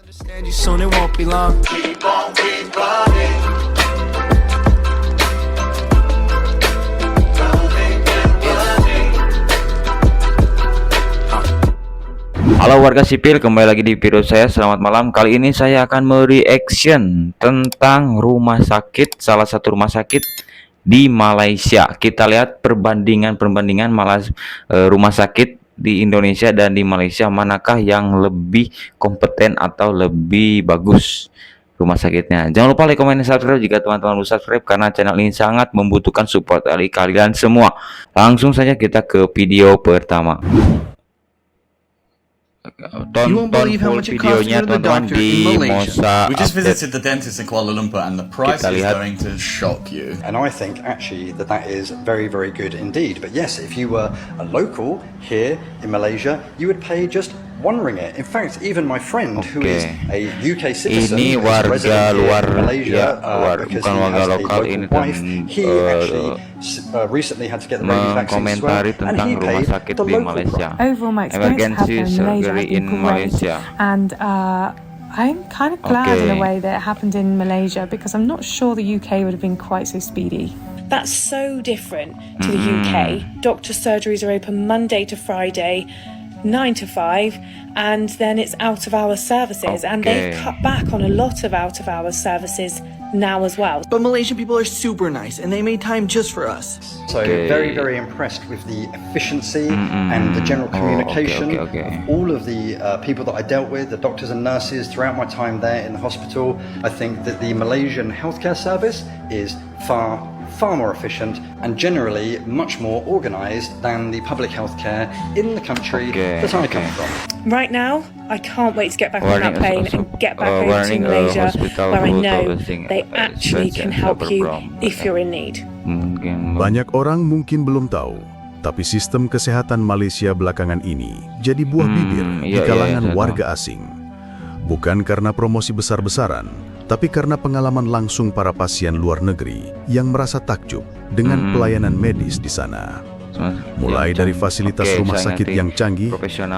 Understand you soon, it won't be long. Keep on, keep running. Halo warga sipil, kembali lagi di video saya. Selamat malam. Kali ini saya akan mereaction tentang rumah sakit, salah satu rumah sakit di Malaysia. Kita lihat perbandingan rumah sakit di Indonesia dan di Malaysia, manakah yang lebih kompeten atau lebih bagus rumah sakitnya. Jangan lupa like, komen, dan subscribe jika teman-teman belum subscribe, karena channel ini sangat membutuhkan support dari kalian semua. Langsung saja kita ke video pertama. You won't believe how much it costs to go to the doctor in Malaysia. We just visited the dentist in Kuala Lumpur and the price is going to shock you. And I think actually that is very, very good indeed. But yes, if you were a local here in Malaysia, you would pay just ringgit. In fact, even my friend who is a UK citizen, ini warga luar Malaysia, bukan warga lokal ini, wife, he actually recently had to get the baby vaccine as well, and he paid the local price. Overall, my experience in Malaysia has been great, and I'm kind of glad in a way that it happened in Malaysia, because I'm not sure the UK would have been quite so speedy. That's so different to the UK. Doctor surgeries are open Monday to Friday, 9 to 5, and then it's out of hours services, and they've cut back on a lot of out of hours services now as well. But Malaysian people are super nice, and they made time just for us. So very, very impressed with the efficiency and the general communication of all of the people that I dealt with, the doctors and nurses throughout my time there in the hospital. I think that the Malaysian healthcare service is far more efficient and generally much more organised than the public healthcare in the country that I come from. Right now, I can't wait to get back on that plane and get back over to Malaysia, where I know they actually can help you if you're in need. Banyak orang mungkin belum tahu, tapi sistem kesehatan Malaysia belakangan ini jadi buah bibir di kalangan warga asing. Bukan karena promosi besar-besaran, tapi karena pengalaman langsung para pasien luar negeri yang merasa takjub dengan pelayanan medis di sana. Mulai dari fasilitas rumah sakit yang canggih,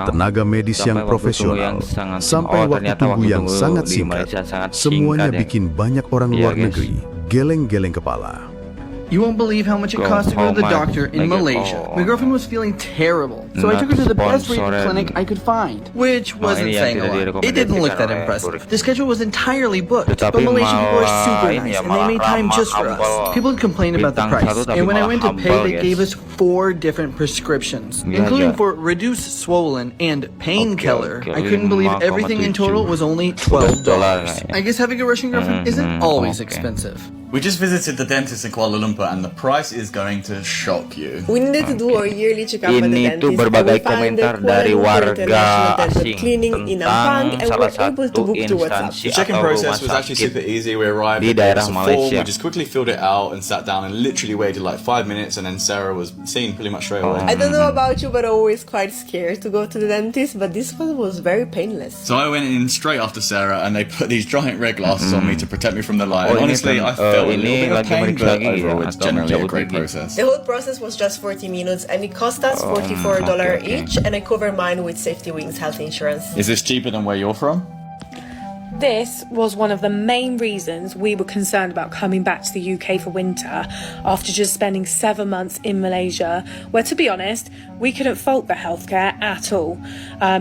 tenaga medis yang profesional, sampai waktu tunggu yang sangat singkat, semuanya bikin banyak orang luar negeri geleng-geleng kepala. You won't believe how much it costs to go to the doctor in Malaysia. My girlfriend was feeling terrible, so I took her to the best rated clinic I could find, which wasn't saying a lot. It didn't look that impressive. The schedule was entirely booked, but Malaysian people are super nice, and they made time just for us. People would complain about the price, and when I went to pay, they gave us 4 different prescriptions, including for reduce swollen and painkiller. I couldn't believe everything in total was only $12. I guess having a Russian girlfriend isn't always expensive. We just visited the dentist in Kuala Lumpur and the price is going to shock you. We needed to do our yearly checkup at the Ini tuh dentist, berbagai komentar dari warga asing tentang salah satu instansi The check-in atau rumah process was actually super sakit easy. We arrived di at daerah the form, Malaysia. we just quickly filled it out and sat down and literally waited like 5 minutes, and then Sarah was seen pretty much straight away. I don't know about you, but I'm always quite scared to go to the dentist, but this one was very painless. So I went in straight after Sarah and they put these giant red glasses on me to protect me from the light. And honestly, I felt a little bit of pain, but overall it's generally a great process. The whole process was just 40 minutes and it cost us $44 each, and I covered mine with Safety Wings health insurance. Is this cheaper than where you're from? This was one of the main reasons we were concerned about coming back to the UK for winter after just spending 7 months in Malaysia, where, to be honest, we couldn't fault the healthcare at all.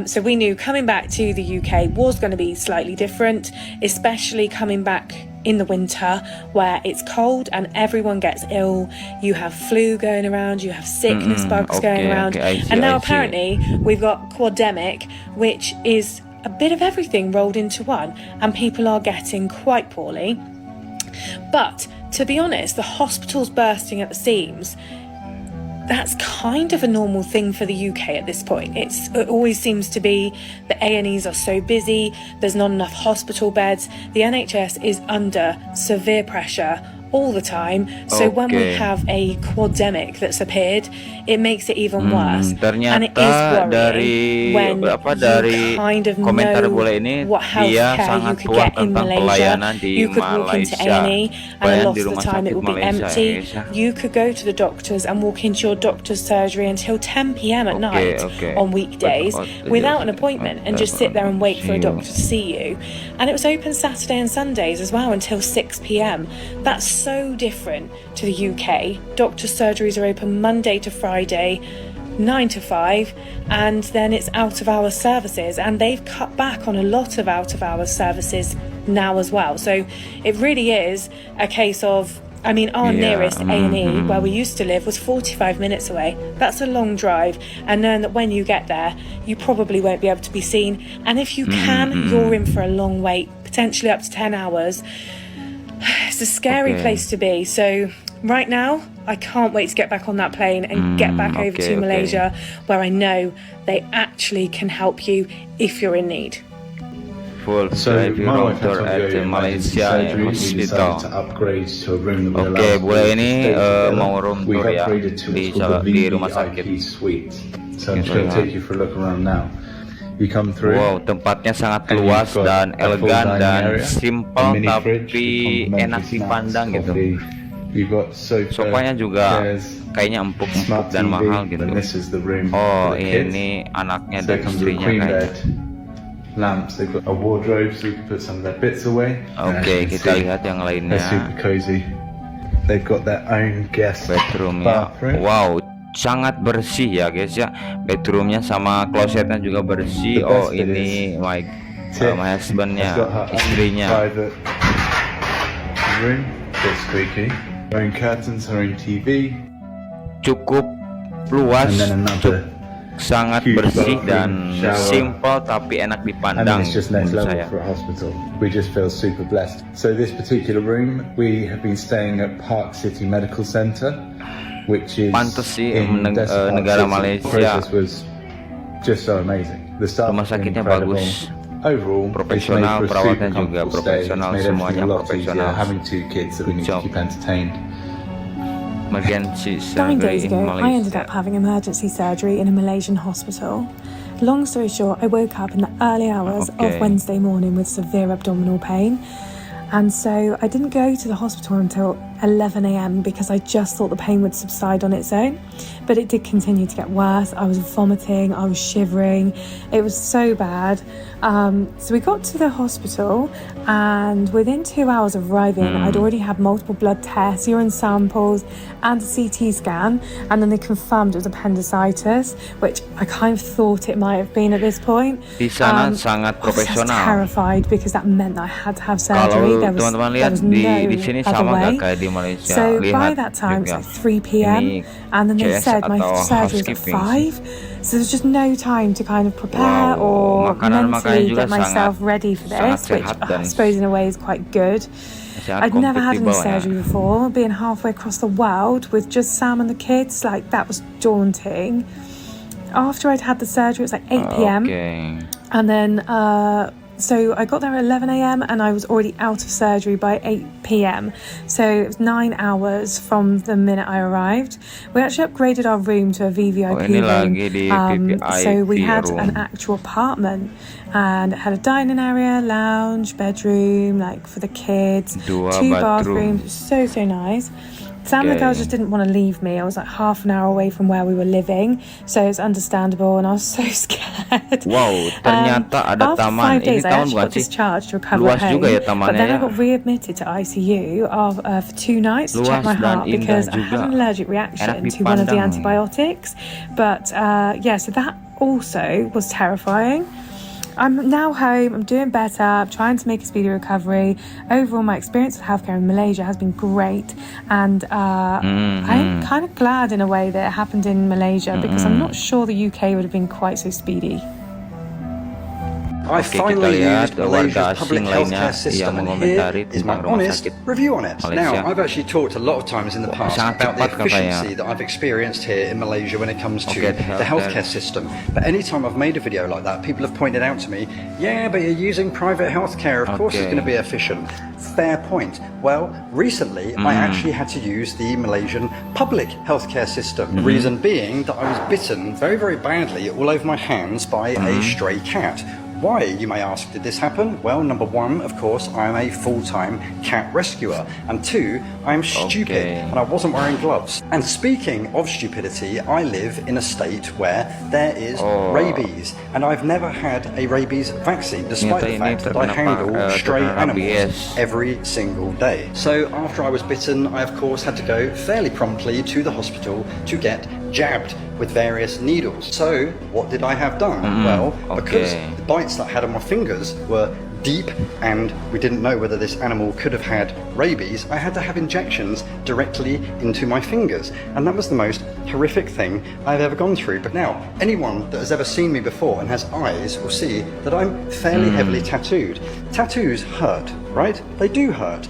So we knew coming back to the UK was going to be slightly different, especially coming back in the winter where it's cold and everyone gets ill. You have flu going around, you have sickness bugs going around, and now apparently we've got quademic, which is a bit of everything rolled into one, and people are getting quite poorly. But to be honest, the hospital's bursting at the seams. That's kind of a normal thing for the UK at this point. It always seems to be the A&Es are so busy, there's not enough hospital beds. The NHS is under severe pressure all the time. So when we have a quademic that's appeared, it makes it even worse. And it is worrying when you kind of know what healthcare you could get in Malaysia. You could walk into A&E and a lot of the time it will be empty. You could go to the doctors and walk into your doctor's surgery until 10 p.m. at night on weekdays without an appointment and just sit there and wait for a doctor to see you. And it was open Saturday and Sundays as well until 6 p.m. That's so different to the UK. Doctor surgeries are open Monday to Friday, 9 to 5, and then it's out of hours services, and they've cut back on a lot of out of hours services now as well. So it really is a case of, I mean, our nearest A&E where we used to live was 45 minutes away. That's a long drive, and knowing that when you get there you probably won't be able to be seen, and if you can, you're in for a long wait, potentially up to 10 hours. It's a scary place to be. So right now I can't wait to get back on that plane and get back over to Malaysia, where I know they actually can help you if you're in need. So my wife had to go Malaysia hospital to upgrade to a room that we boleh ini mau room tour ya di rumah sakit. Suite. So I'm just going to take you for a look around now. You come through. Wow, tempatnya sangat luas dan elegan dan simple tapi enak dipandang gitu. Sofanya juga kayaknya empuk-empuk dan mahal gitu. Oh, ini anaknya dan istrinya kayaknya. Lamps, they've got a wardrobe so you can put some of their bits away. Oke, kita lihat yang lainnya. They're super cozy. They've got their own guest bedroomnya. Wow, sangat bersih ya guys ya. Bedroomnya sama klosetnya juga bersih. Oh, ini my husbandnya, istrinya. Private room, it's squeaky. Her own curtains, her own TV. Cukup luas, sangat bersih dan simple tapi enak dipandang menurut saya. For a hospital. We just feel super blessed. So this particular room, we have been staying at Park City Medical Center, which is in negara Malaysia. Was just so amazing. The staff rumah sakitnya bagus. Overall, profesional, perawatnya juga profesional, semuanya profesional. Having two kids that we need to keep entertained. 9 days ago, I ended up having emergency surgery in a Malaysian hospital. Long story short, I woke up in the early hours of Wednesday morning with severe abdominal pain. And so I didn't go to the hospital until 11 a.m. because I just thought the pain would subside on its own. But it did continue to get worse. I was vomiting, I was shivering. It was so bad. So we got to the hospital, and within 2 hours of arriving, I'd already had multiple blood tests, urine samples, and a CT scan. And then they confirmed it was appendicitis, which I kind of thought it might have been at this point. Di sana sangat profesional. I was terrified because that meant that I had to have surgery. There was no other way. Malaysia. So by that time it's like 3 p.m. and then they said my surgery was at 5, so there's just no time to kind of prepare or mentally get myself ready for this, which I suppose in a way is quite good. I'd never had any surgery before. Being halfway across the world with just Sam and the kids, like that was daunting. After I'd had the surgery it was like 8 p.m. and then so I got there at 11 a.m. and I was already out of surgery by 8 p.m. So it was 9 hours from the minute I arrived. We actually upgraded our room to a VVIP room. So we had an actual apartment, and it had a dining area, lounge, bedroom, like for the kids, 2 bathrooms. It was so nice. Sam and the girls just didn't want to leave me. I was like half an hour away from where we were living, so it's understandable, and I was so scared. Wow, ternyata ada taman. After 5 days, ini taman I got discharged to recover at home, but then I got readmitted to ICU for 2 nights to check my heart because I had an allergic reaction to one of the antibiotics. But so that also was terrifying. I'm now home, I'm doing better, I'm trying to make a speedy recovery. Overall, my experience with healthcare in Malaysia has been great, and I'm kind of glad in a way that it happened in Malaysia because I'm not sure the UK would have been quite so speedy. I Oke, kita finally lihat used warga Malaysia's public asing lainnya healthcare system, yang and mengomentari here is my tentang rumah honest sakit review on it. Malaysia. Now, I've actually talked a lot of times in the past Sangat about the cepat katanya. efficiency that I've experienced here in Malaysia when it comes to Okay, the healthcare system. But anytime I've made a video like that, people have pointed out to me, yeah, but you're using private healthcare, of course it's going to be efficient. Fair point. Well, recently I actually had to use the Malaysian public healthcare system. The reason being that I was bitten very, very badly all over my hands by a stray cat. Why, you may ask, did this happen? Well, number one, of course, I am a full-time cat rescuer. And two, I am stupid and I wasn't wearing gloves. And speaking of stupidity, I live in a state where there is rabies. And I've never had a rabies vaccine, despite the fact that I handle stray animals every single day. So after I was bitten, I of course had to go fairly promptly to the hospital to get jabbed with various needles. So what did I have done? Well, because the bites that I had on my fingers were deep and we didn't know whether this animal could have had rabies, I had to have injections directly into my fingers, and that was the most horrific thing I've ever gone through. But now, anyone that has ever seen me before and has eyes will see that I'm fairly heavily tattooed. Tattoos hurt, right? They do hurt.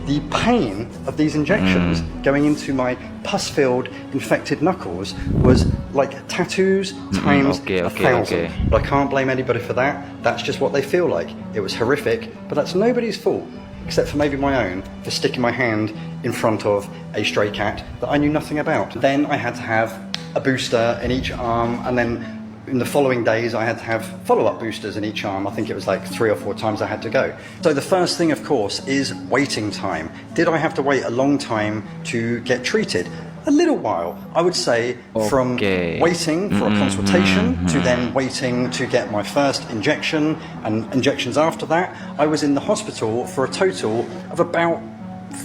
The pain of these injections going into my pus-filled, infected knuckles was like tattoos times 1,000. But I can't blame anybody for that. That's just what they feel like. It was horrific, but that's nobody's fault, except for maybe my own, for sticking my hand in front of a stray cat that I knew nothing about. Then I had to have a booster in each arm, and then in the following days I had to have follow-up boosters in each arm. I think it was like 3 or 4 times I had to go. So the first thing, of course, is waiting time. Did I have to wait a long time to get treated? A little while, I would say, from waiting for a consultation to then waiting to get my first injection and injections after that. I was in the hospital for a total of about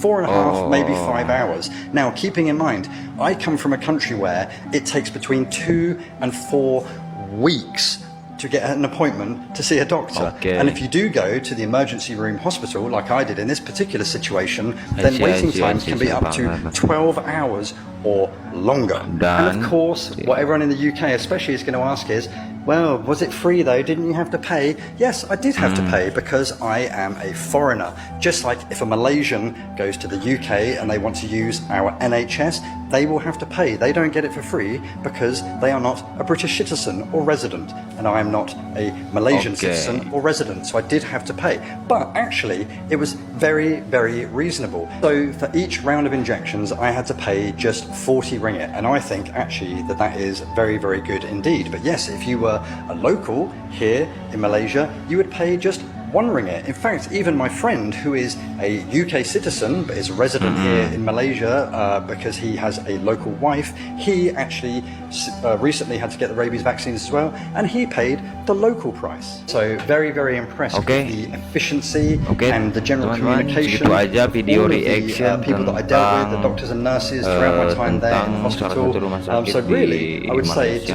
4.5, maybe 5 hours. Now, keeping in mind, I come from a country where it takes between 2 and 4 weeks to get an appointment to see a doctor. And if you do go to the emergency room hospital, like I did in this particular situation, then waiting times can be up to 12 hours or longer. And of course, what everyone in the UK especially is going to ask is, well, was it free though? Didn't you have to pay? Yes, I did have to pay because I am a foreigner. Just like if a Malaysian goes to the UK and they want to use our NHS, they will have to pay. They don't get it for free because they are not a British citizen or resident, and I am not a Malaysian citizen or resident, so I did have to pay. But actually, it was very, very reasonable. So for each round of injections, I had to pay just 40 ringgit, and I think actually that is very, very good indeed. But yes, if you were a local here in Malaysia, you would pay just 1 ringgit. In fact, even my friend, who is a UK citizen but is a resident here in Malaysia because he has a local wife, he actually recently had to get the rabies vaccines as well, and he paid the local price. So very, very impressed with the efficiency and the general communication. Segitu aja video all of reaction the people that I dealt with, the doctors and nurses throughout my time there in the hospital. So really, I would say,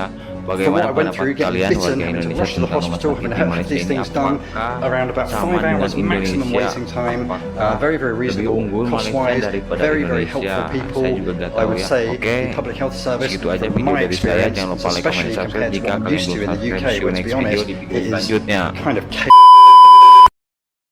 from what I went through, getting bitten, having to rush to the hospital, having to have these things done, around about 5 hours maximum waiting time, very, very reasonable, cost-wise, very, very helpful people. I would say the public health service, from my experience, especially compared to what I'm used to in the UK, where to be honest, it is kind of chaos.